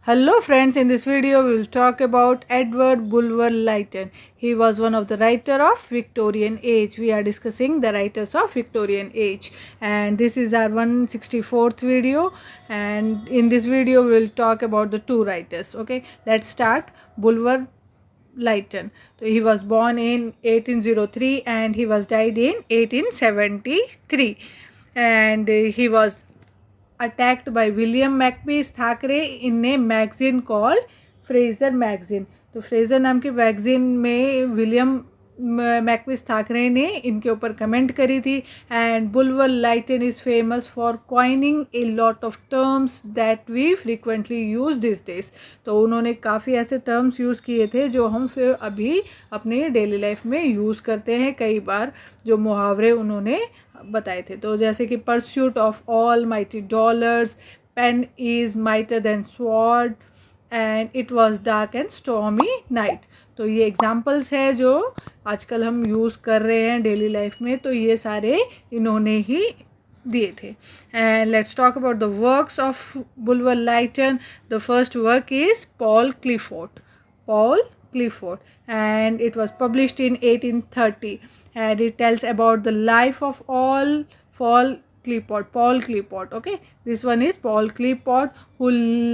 Hello friends, in this video we will talk about Edward Bulwer Lytton. He was one of the writer of Victorian age. We are discussing the writers of Victorian age and this is our 164th video, and in this video we will talk about the two writers. Okay, let's start. Bulwer Lytton. So he was born in 1803 and he was died in 1873, and he was attacked by William Makepeace Thackeray in a magazine called Fraser Magazine. तो Fraser नाम के magazine में William मैकपीस थाकरे ने इनके ऊपर comment करी थी. And Bulwer Lytton is famous for coining a lot of terms that we frequently use this days. तो उन्होंने काफ़ी ऐसे टर्म्स यूज़ किए थे जो हम फिर अभी अपने डेली लाइफ में यूज़ करते हैं. कई बार जो मुहावरे उन्होंने बताए थे, तो जैसे कि pursuit of almighty dollars, pen is mightier than sword, and it was dark and stormy night. तो ये एग्जाम्पल्स है जो आजकल हम यूज़ कर रहे हैं डेली लाइफ में, तो ये सारे इन्होंने ही दिए थे. And let's talk about the works of Bulwer Lytton. The first work is Paul Clifford, and it was published in 1830, and it tells about the life of Paul Clifford. Okay, this one is Paul Clifford who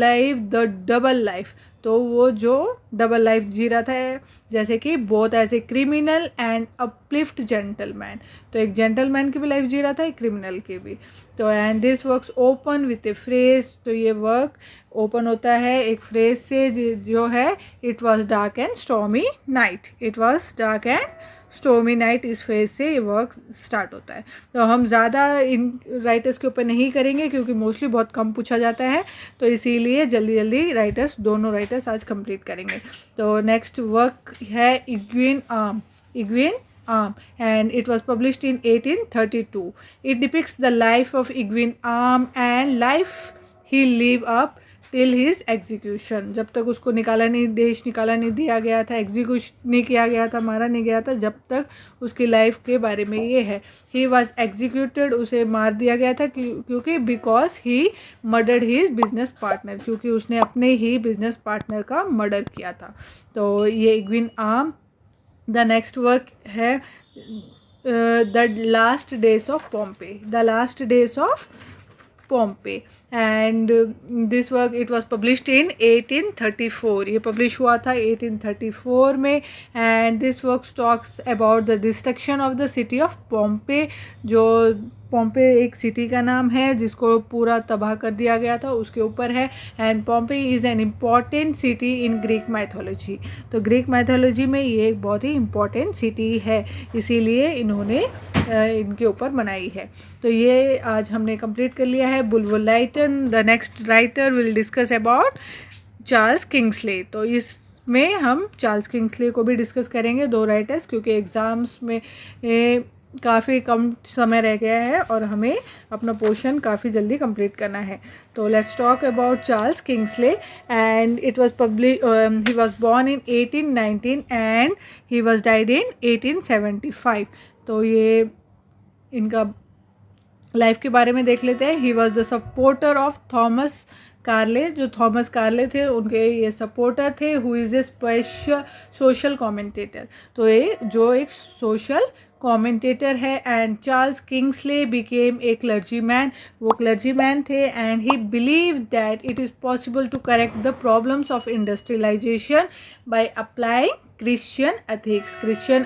lived the double life. तो वो जो double life जी रहा था, जैसे कि both as a criminal and uplift gentleman. तो एक gentleman की भी लाइफ जी रहा था, एक क्रिमिनल की भी. तो and this works open with A phrase. तो ये वर्क ओपन होता है एक फ्रेज से जो है it was dark and stormy night. इस फ्रेज से ये वर्क स्टार्ट होता है. तो हम ज़्यादा इन राइटर्स के ऊपर नहीं करेंगे क्योंकि मोस्टली बहुत कम पूछा जाता है, तो इसीलिए जल्दी दोनों राइटर्स आज कंप्लीट करेंगे. तो नेक्स्ट वर्क है इग्विन arm, and it was published in 1832. It depicts the life of Egwin Arm and life he lived up till his execution. जब तक उसको देश निकाला नहीं दिया गया था, एग्जीक्यूशन नहीं किया गया था, मारा नहीं गया था, जब तक उसकी लाइफ के बारे में ये है. ही वॉज एग्जीक्यूटेड, उसे मार दिया गया था क्योंकि because he murdered his business partner, क्योंकि उसने अपने ही बिजनेस पार्टनर का मर्डर किया था. तो ये Eugene Aram. The next work है the last days of Pompeii, and this work it was published in 1834. ये पब्लिश हुआ था 1834 में. And this work talks about the destruction of the city of Pompeii. जो पोम्पे एक city का नाम है जिसको पूरा तबाह कर दिया गया था, उसके ऊपर है. And Pompeii is an important city in Greek mythology. तो ग्रीक माइथोलॉजी में ये एक बहुत ही इम्पॉर्टेंट सिटी है, इसीलिए इन्होंने इनके ऊपर बनाई है. तो ये आज हमने कंप्लीट कर लिया है Bulwer Lytton. The next writer will discuss about Charles Kingsley. तो इसमें हम चार्ल्स किंग्सले को भी डिस्कस करेंगे, दो राइटर्स, क्योंकि एग्ज़ाम्स में काफ़ी कम समय रह गया है और हमें अपना पोर्शन काफ़ी जल्दी कंप्लीट करना है. तो let's talk about Charles Kingsley. And it was he was born in 1819 and he was died in 1875. तो ये इनका लाइफ के बारे में देख लेते हैं. He was the supporter of Thomas Carlyle. जो थॉमस कार्ले थे उनके ये सपोर्टर थे. Who is a special social commentator. तो ये जो एक सोशल कमेंटेटर है. And Charles Kingsley became a clergyman. वो क्लर्जीमैन थे and he believe that it is possible to correct the problems of industrialisation by applying Christian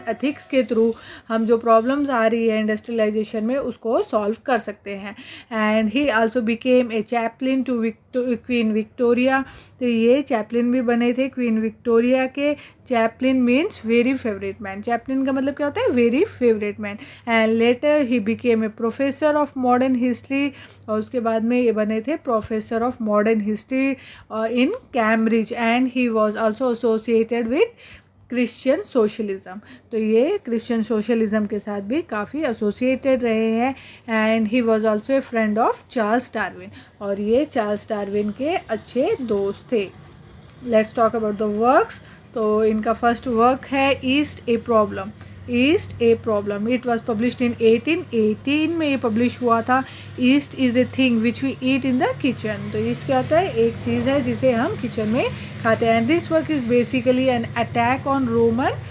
ethics के through हम जो प्रॉब्लम्स आ रही है इंडस्ट्रियलाइजेशन में उसको सॉल्व कर सकते हैं. And he also became a chaplain to Queen Victoria. तो ये चैपलिन भी बने थे क्वीन विक्टोरिया के. Chaplain means very favourite man. Chaplain का मतलब क्या होता है? Very favourite man. And later he became a professor of modern history. और उसके बाद में ये बने थे professor of modern history in Cambridge. And he was also associated with Christian socialism. तो ये क्रिश्चियन सोशलिज़म के साथ भी काफ़ी एसोसिएटेड रहे हैं. And he was also a friend of Charles Darwin. और ये चार्ल्स डार्विन के अच्छे दोस्त थे. Let's talk about the works. तो इनका फर्स्ट वर्क है east a problem. Yeast a problem. It was published in 1818 में ये पब्लिश हुआ था। Yeast is a thing which we eat in the kitchen. तो ईस्ट क्या होता है, एक चीज़ है जिसे हम किचन में खाते हैं। And this work is basically an attack on Roman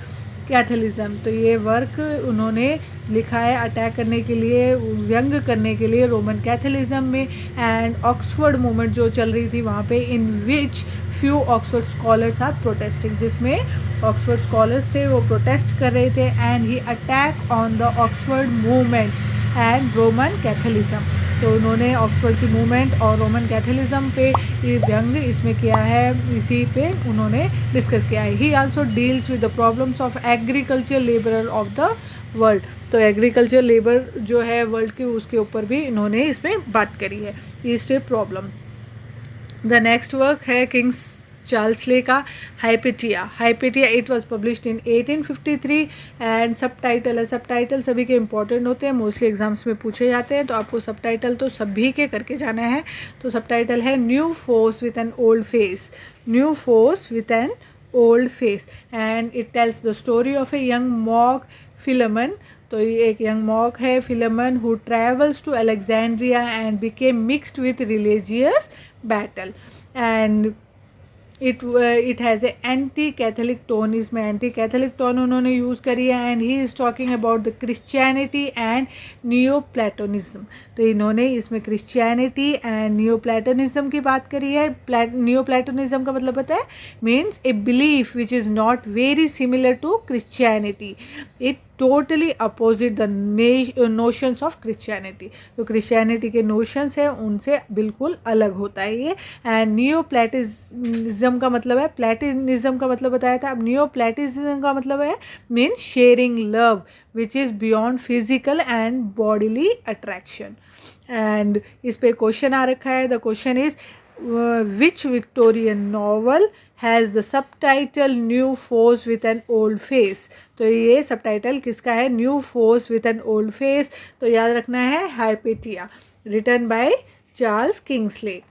Catholicism. तो ये वर्क उन्होंने लिखा है अटैक करने के लिए, व्यंग करने के लिए रोमन कैथलिज्म में एंड ऑक्सफोर्ड मूवमेंट जो चल रही थी वहाँ पे, in which few Oxford scholars are protesting, जिसमें ऑक्सफोर्ड स्कॉलर्स थे वो प्रोटेस्ट कर रहे थे। And he attack on the Oxford movement and Roman Catholicism. तो उन्होंने ऑक्सफोर्ड की मूवमेंट और रोमन कैथलिज्म पे ये व्यंग इसमें किया है, इसी पे उन्होंने डिस्कस किया है। ही also deals with the problems of agriculture labour of the world. तो एग्रीकल्चर लेबर जो है वर्ल्ड की, उसके ऊपर भी इन्होंने इसमें बात करी है। East a problem. The next work है किंग्स चार्ल्स ले का Hypatia. Hypatia it was published in 1853 and subtitle है। सब टाइटल सभी के इंपॉर्टेंट होते हैं, मोस्टली एग्जाम्स में पूछे जाते हैं, तो आपको सब टाइटल तो सभी के करके जाना है। तो सब टाइटल है new force with an old face. New force with an old face and it tells the story of a young monk Philemon. तो ये एक यंग मॉक है Philemon who travels to Alexandria and became mixed with religious battle and it has a anti Catholic tone. इसमें anti Catholic tone उन्होंने use करी है। And he is talking about the Christianity and Neoplatonism. तो इन्होंने इसमें Christianity and neo Platonism की बात करी है। नियो प्लेटोनिज्म का मतलब पता है, means a belief which is not very similar to Christianity. It totally opposite the notions of Christianity. तो क्रिश्चियनिटी के नोशंस है उनसे बिल्कुल अलग होता है ये। एंड नियो प्लेटिज्म का मतलब है, प्लेटिनिज्म का मतलब बताया था, अब नियो प्लेटिज्म का मतलब है means sharing love which is beyond physical and bodily attraction. And इस पे क्वेश्चन आ रखा है। The question is which Victorian novel has the subtitle New Force with an Old Face। तो ये सबटाइटल किसका है, new force with an old face. तो याद रखना है हाइपेटिया, रिटन बाय चार्ल्स किंग्सले।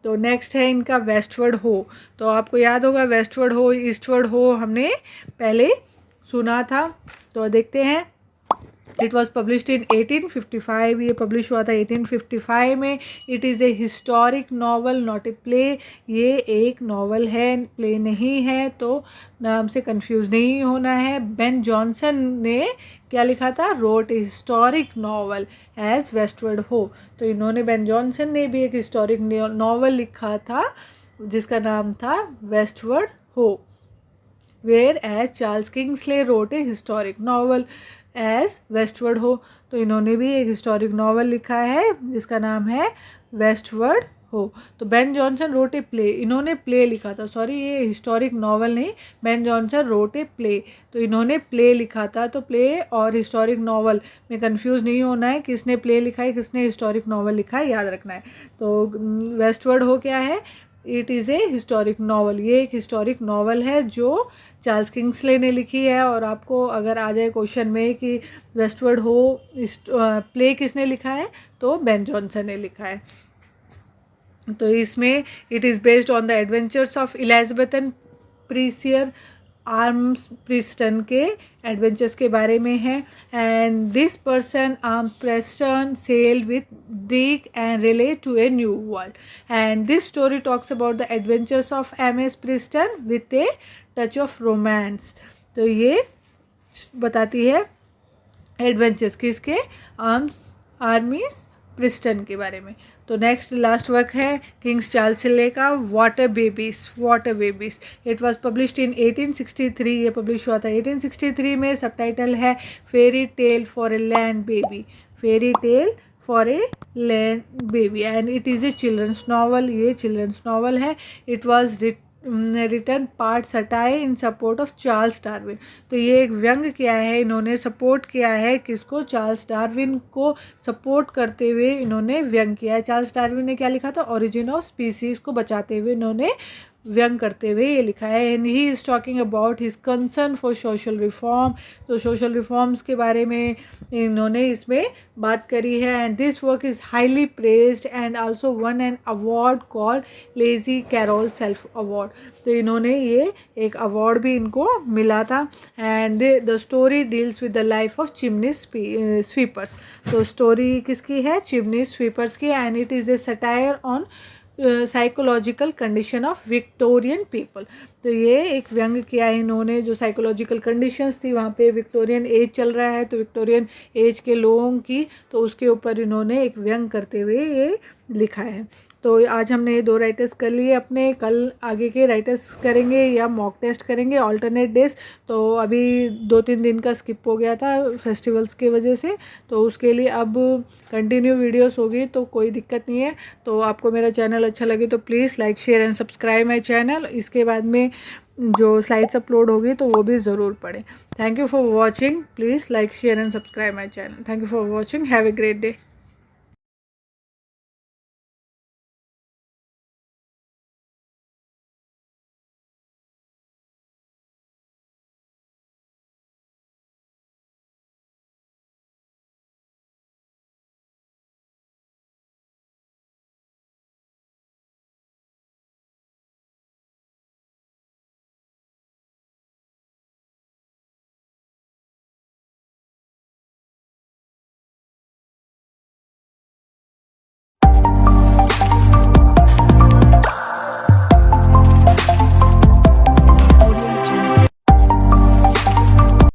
तो नेक्स्ट है इनका वेस्टवर्ड हो। तो आपको याद होगा वेस्टवर्ड हो, ईस्टवर्ड हो हमने पहले सुना था। तो देखते हैं। इट वॉज पब्लिश्ड इन 1855। ये पब्लिश हुआ था 1855 में। It is A historic novel not a play. ये एक नावल है, प्ले नहीं है, तो नाम से कंफ्यूज नहीं होना है। बेन जॉनसन ने क्या लिखा था, wrote a historic novel as Westward Ho. तो इन्होंने, बेन जॉनसन ने भी एक हिस्टोरिक नावल लिखा था जिसका नाम था Westward Ho. Where as Charles Kingsley wrote a historic novel as Westward Ho. तो इन्होंने भी एक हिस्टोरिक नावल लिखा है जिसका नाम है वेस्टवर्ड हो। तो Ben Jonson wrote a play, इन्होंने प्ले लिखा था, सॉरी ये हिस्टोरिक नावल नहीं, Ben Jonson wrote a play. तो इन्होंने प्ले लिखा था। तो प्ले और हिस्टोरिक नावल में कंफ्यूज नहीं होना है, किसने प्ले लिखा है किसने हिस्टोरिक नावल लिखा है, याद रखना है। तो वेस्टवर्ड हो क्या है, it is A historic novel. ये एक हिस्टोरिक नावल है जो चार्ल्स किंग्सले ने लिखी है। और आपको अगर आ जाए क्वेश्चन में कि वेस्टवर्ड हो प्ले किसने लिखा है, तो बेन जॉनसन ने लिखा है। तो इसमें it is based on the adventures of Elizabethan privateer Amyas Preston के एडवेंचर्स के बारे में है। एंड दिस पर्सन आर्म Preston sail with Drake and relate to a new world. And this story talks about the adventures of MS. Preston with a touch of romance. तो ये बताती है एडवेंचर्स किसके, आर्मीज प्रिस्टन के बारे में। तो नेक्स्ट लास्ट वर्क है किंग्स चार्ल्स ले का Water Babies. Water Babies it was published in 1863। ये पब्लिश हुआ था 1863 में। सबटाइटल है fairy tale for a land baby. Fairy tale for a land baby and it is a children's novel. ये children's novel है। It was written part satire in support of Charles Darwin. तो ये एक व्यंग किया है, इन्होंने सपोर्ट किया है किसको, चार्ल्स डार्विन को सपोर्ट करते हुए इन्होंने व्यंग किया है। चार्ल्स डार्विन ने क्या लिखा था, ओरिजिन ऑफ स्पीसीज को बचाते हुए इन्होंने व्यंग करते हुए ये लिखा है। And he is talking about his concern for social reform. तो सोशल रिफॉर्म्स के बारे में इन्होंने इसमें बात करी है। And this work is highly praised and also won an award called Lewis Carroll Shelf award. तो इन्होंने ये एक अवार्ड भी इनको मिला था। And the story deals with the life of chimney sweepers. तो स्टोरी किसकी है? चिमनी स्वीपर्स की। And it is A satire on psychological condition of Victorian people. तो ये एक व्यंग किया है इन्होंने, जो साइकोलॉजिकल कंडीशंस थी वहाँ पे, विक्टोरियन एज चल रहा है तो विक्टोरियन एज के लोगों की, तो उसके ऊपर इन्होंने एक व्यंग करते हुए ये लिखा है। तो आज हमने ये 2 राइटर्स कर लिए अपने, कल आगे के राइटर्स करेंगे या मॉक टेस्ट करेंगे ऑल्टरनेट डेज। तो अभी 2-3 दिन का स्किप हो गया था फेस्टिवल्स की वजह से, तो उसके लिए अब कंटिन्यू वीडियोस होगी, तो कोई दिक्कत नहीं है। तो आपको मेरा चैनल अच्छा लगे तो please like share and subscribe my channel. इसके बाद में जो स्लाइड्स अपलोड होगी तो वो भी ज़रूर पढ़ें। Thank you for watching. Please like share and subscribe my channel. Thank you for watching. Have a great day.